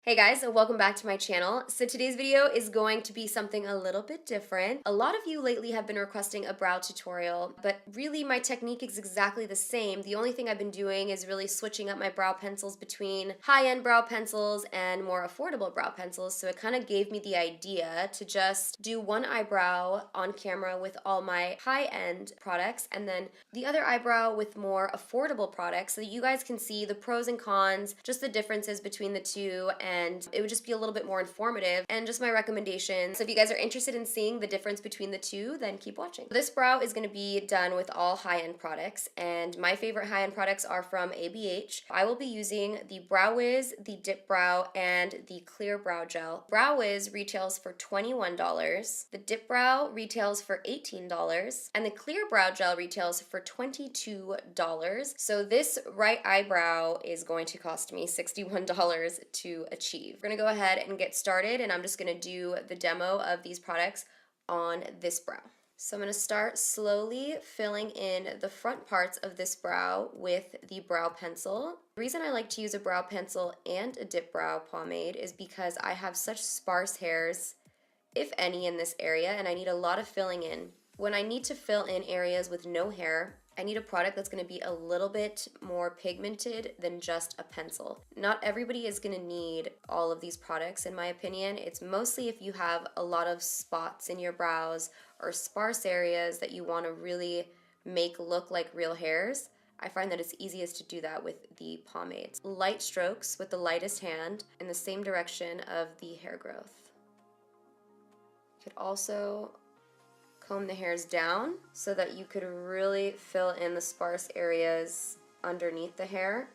Hey guys, and welcome back to my channel. So today's video is going to be something a little bit different. A lot of you lately have been requesting a brow tutorial, but really my technique is exactly the same. The only thing I've been doing is really switching up my brow pencils between high-end brow pencils and more affordable brow pencils, so it kind of gave me the idea to just do one eyebrow on camera with all my high-end products and then the other eyebrow with more affordable products so that you guys can see the pros and cons, just the differences between the two, and it would just be a little bit more informative and just my recommendation. So if you guys are interested in seeing the difference between the two, then keep watching. This brow is going to be done with all high-end products, and my favorite high-end products are from ABH. I will be using the Brow Wiz, the Dip Brow, and the Clear Bow Gel. Brow Wiz retails for $21, the Dip Brow retails for $18, and the Clear Brow Gel retails for $22. So this right eyebrow is going to cost me $61 to achieve. We're gonna go ahead and get started, and I'm just gonna do the demo of these products on this brow. So I'm gonna start slowly filling in the front parts of this brow with the brow pencil. The reason I like to use a brow pencil and a dip brow pomade is because I have such sparse hairs, if any, in this area, and I need a lot of filling in. When I need to fill in areas with no hair, I need a product that's going to be a little bit more pigmented than just a pencil. Not everybody is going to need all of these products, in my opinion. It's mostly if you have a lot of spots in your brows or sparse areas that you want to really make look like real hairs. I find that it's easiest to do that with the pomades. Light strokes with the lightest hand in the same direction of the hair growth. You could also comb the hairs down so that you could really fill in the sparse areas underneath the hair.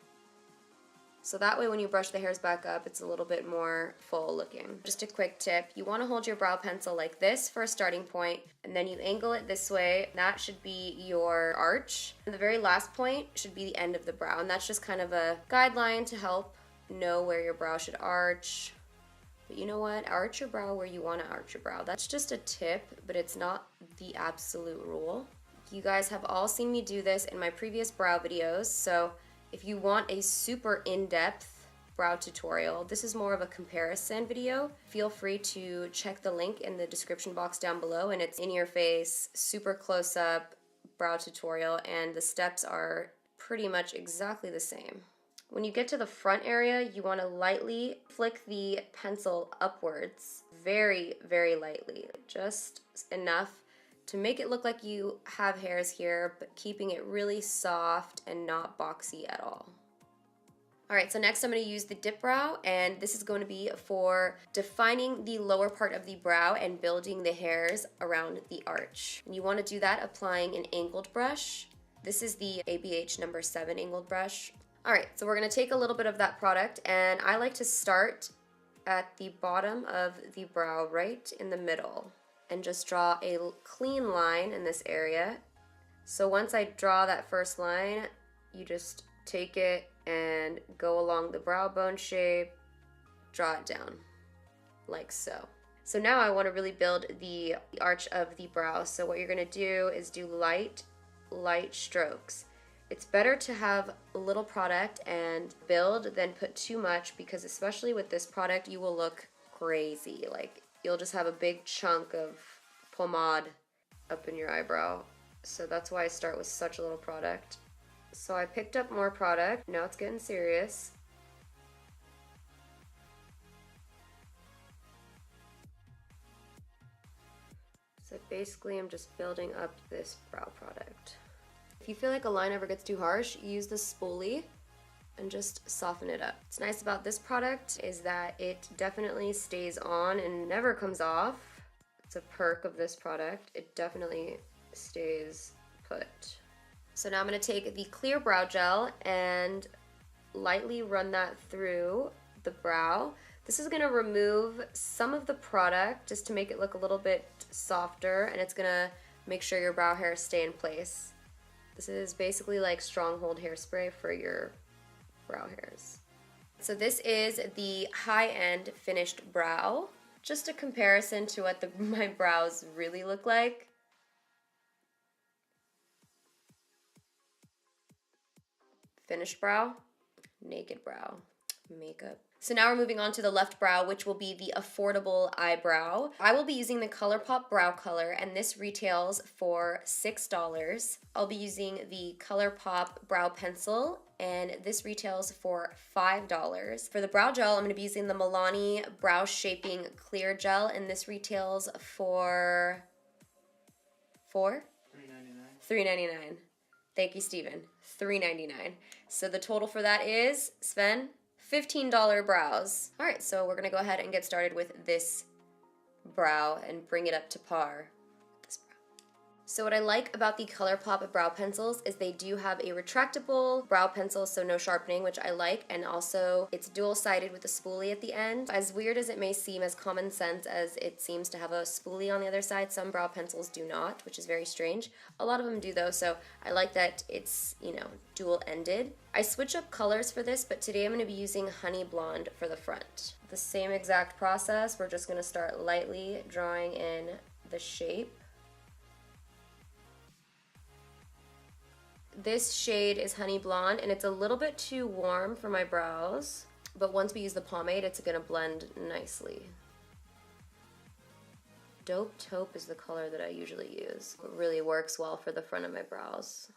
So that way when you brush the hairs back up, it's a little bit more full looking. Just a quick tip, you want to hold your brow pencil like this for a starting point, and then you angle it this way. That should be your arch. And the very last point should be the end of the brow, and that's just kind of a guideline to help know where your brow should arch. But you know what? Arch your brow where you want to arch your brow. That's just a tip, but it's not the absolute rule. You guys have all seen me do this in my previous brow videos, so if you want a super in-depth brow tutorial, this is more of a comparison video. Feel free to check the link in the description box down below, and it's in your face, super close-up brow tutorial, and the steps are pretty much exactly the same. When you get to the front area, you want to lightly flick the pencil upwards, very, very lightly, just enough to make it look like you have hairs here, but keeping it really soft and not boxy at all. Alright, so next I'm going to use the dip brow, and this is going to be for defining the lower part of the brow and building the hairs around the arch. And you want to do that applying an angled brush. This is the ABH number 7 angled brush. Alright, so we're going to take a little bit of that product, and I like to start at the bottom of the brow, right in the middle, and just draw a clean line in this area. So once I draw that first line, you just take it and go along the brow bone shape, draw it down, like so. So now I want to really build the arch of the brow. So what you're going to do is do light strokes. It's better to have a little product and build than put too much, because especially with this product, you will look crazy. Like, you'll just have a big chunk of pomade up in your eyebrow. So that's why I start with such a little product. So I picked up more product. Now it's getting serious. So basically I'm just building up this brow product. If you feel like a line ever gets too harsh, use the spoolie and just soften it up. What's nice about this product is that it definitely stays on and never comes off. It's a perk of this product. It definitely stays put. So now I'm going to take the Clear Brow Gel and lightly run that through the brow. This is going to remove some of the product just to make it look a little bit softer, and it's going to make sure your brow hairs stay in place. This is basically like Stronghold hairspray for your brow hairs. So this is the high-end finished brow. Just a comparison to what my brows really look like. Finished brow, naked brow, makeup So now we're moving on to the left brow, which will be the affordable eyebrow. I will be using the ColourPop brow color, and this retails for $6. I'll be using the ColourPop brow pencil, and this retails for $5. For the brow gel, I'm going to be using the Milani Brow Shaping Clear Gel, and this retails for $3.99. Thank you, Steven. $3.99. So the total for that is, Sven, $15 brows. All right, so we're gonna go ahead and get started with this brow and bring it up to par. So what I like about the ColourPop brow pencils is they do have a retractable brow pencil, so no sharpening, which I like, and also it's dual-sided with a spoolie at the end. As weird as it may seem, as common sense as it seems to have a spoolie on the other side, some brow pencils do not, which is very strange. A lot of them do though, so I like that it's, you know, dual-ended. I switch up colors for this, but today I'm going to be using Honey Blonde for the front. The same exact process, we're just going to start lightly drawing in the shape. This shade is Honey Blonde, and it's a little bit too warm for my brows, but once we use the pomade, it's gonna blend nicely. Dope Taupe is the color that I usually use. It really works well for the front of my brows.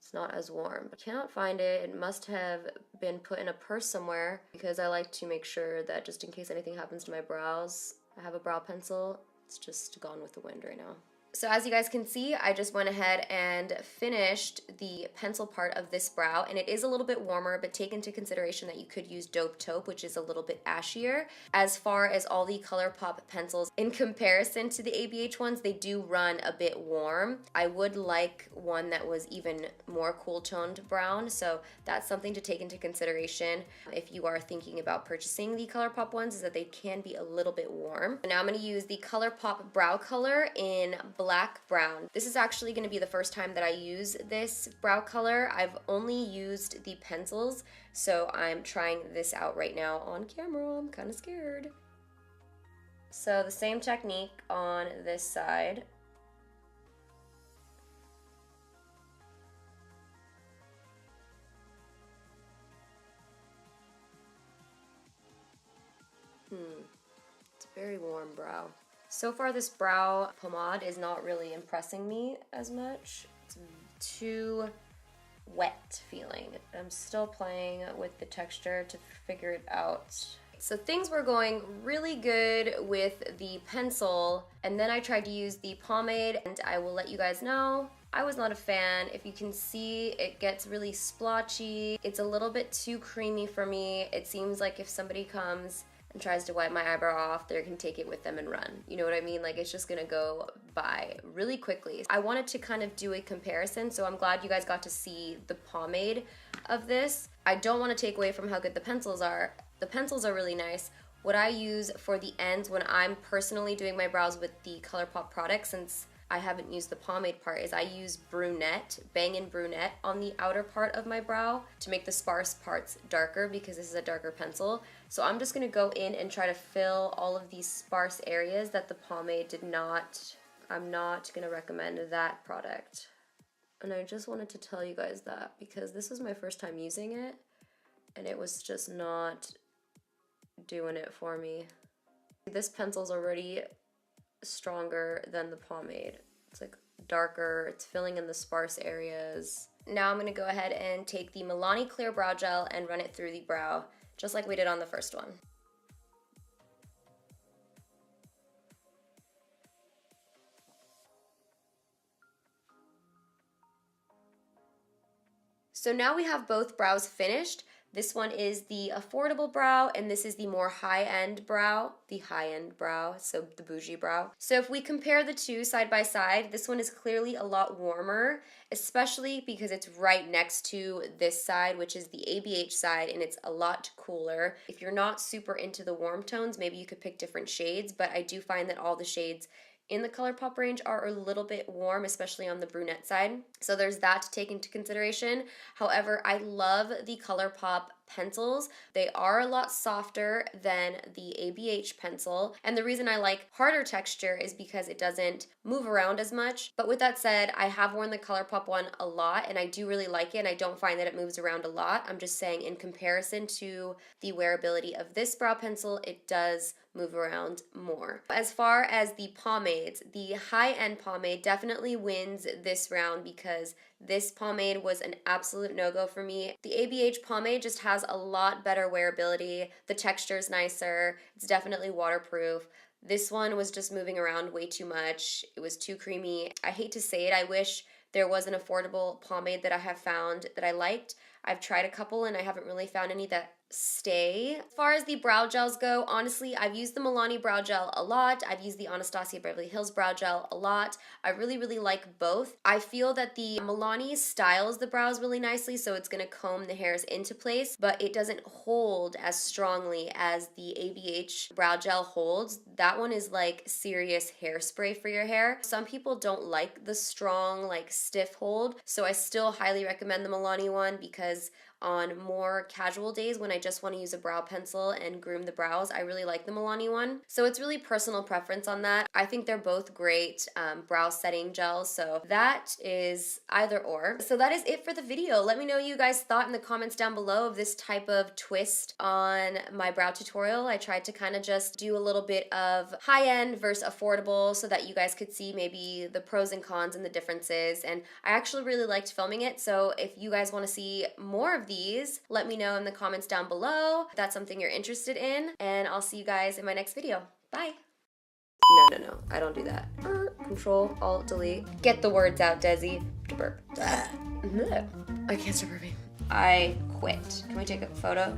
It's not as warm. I cannot find it. It must have been put in a purse somewhere because I like to make sure that just in case anything happens to my brows, I have a brow pencil. It's just gone with the wind right now. So as you guys can see, I just went ahead and finished the pencil part of this brow, and it is a little bit warmer, but take into consideration that you could use Dope Taupe, which is a little bit ashier. As far as all the ColourPop pencils, in comparison to the ABH ones, they do run a bit warm. I would like one that was even more cool-toned brown, so that's something to take into consideration if you are thinking about purchasing the ColourPop ones, is that they can be a little bit warm. Now I'm going to use the ColourPop brow color in black brown. This is actually going to be the first time that I use this brow color. I've only used the pencils, so I'm trying this out right now on camera. I'm kind of scared. So the same technique on this side. It's a very warm brow. So far this brow pomade is not really impressing me as much. It's too wet feeling. I'm still playing with the texture to figure it out. So things were going really good with the pencil, and then I tried to use the pomade, and I will let you guys know I was not a fan. If you can see, it gets really splotchy. It's a little bit too creamy for me. It seems like if somebody comes and tries to wipe my eyebrow off, they can take it with them and run. You know what I mean? Like, it's just gonna go by really quickly. I wanted to kind of do a comparison, so I'm glad you guys got to see the pomade of this. I don't want to take away from how good the pencils are. The pencils are really nice. What I use for the ends when I'm personally doing my brows with the ColourPop product, since I haven't used the pomade part, is I use brunette, Bang & Brunette, on the outer part of my brow to make the sparse parts darker, because this is a darker pencil. So I'm just going to go in and try to fill all of these sparse areas that the pomade did not. I'm not going to recommend that product. And I just wanted to tell you guys that because this was my first time using it and it was just not doing it for me. This pencil's already stronger than the pomade. It's like darker, it's filling in the sparse areas. Now I'm going to go ahead and take the Milani Clear Bow Gel and run it through the brow, just like we did on the first one. So now we have both brows finished. This one is the affordable brow, and this is the more high-end brow, so the bougie brow. So if we compare the two side by side, this one is clearly a lot warmer, especially because it's right next to this side, which is the ABH side, and it's a lot cooler. If you're not super into the warm tones, maybe you could pick different shades, but I do find that all the shades in the ColourPop range are a little bit warm, especially on the brunette side. So there's that to take into consideration. However, I love the ColourPop pencils. They are a lot softer than the ABH pencil, and the reason I like harder texture is because it doesn't move around as much. But with that said, I have worn the ColourPop one a lot, and I do really like it, and I don't find that it moves around a lot. I'm just saying in comparison to the wearability of this brow pencil, it does move around more. As far as the pomades, the high-end pomade definitely wins this round because this pomade was an absolute no-go for me. The ABH pomade just has a lot better wearability. The texture's nicer. It's definitely waterproof. This one was just moving around way too much. It was too creamy. I hate to say it, I wish there was an affordable pomade that I have found that I liked. I've tried a couple and I haven't really found any that stay. As far as the brow gels go, honestly, I've used the Milani Brow Gel a lot. I've used the Anastasia Beverly Hills Brow Gel a lot. I really like both. I feel that the Milani styles the brows really nicely, so it's gonna comb the hairs into place, but it doesn't hold as strongly as the ABH Brow Gel holds. That one is like serious hairspray for your hair. Some people don't like the strong, like stiff hold, so I still highly recommend the Milani one because on more casual days when I just want to use a brow pencil and groom the brows, I really like the Milani one. So it's really personal preference on that. I think they're both great brow setting gels, so that is either or. So that is it for the video. Let me know what you guys thought in the comments down below of this type of twist on my brow tutorial. I tried to kind of just do a little bit of high-end versus affordable so that you guys could see maybe the pros and cons and the differences, and I actually really liked filming it, so if you guys want to see more of these, let me know in the comments down below if that's something you're interested in, and I'll see you guys in my next video. Bye! No, I don't do that. Control, Alt, Delete. Get the words out, Desi. Burp. I can't stop burping. I quit. Can we take a photo?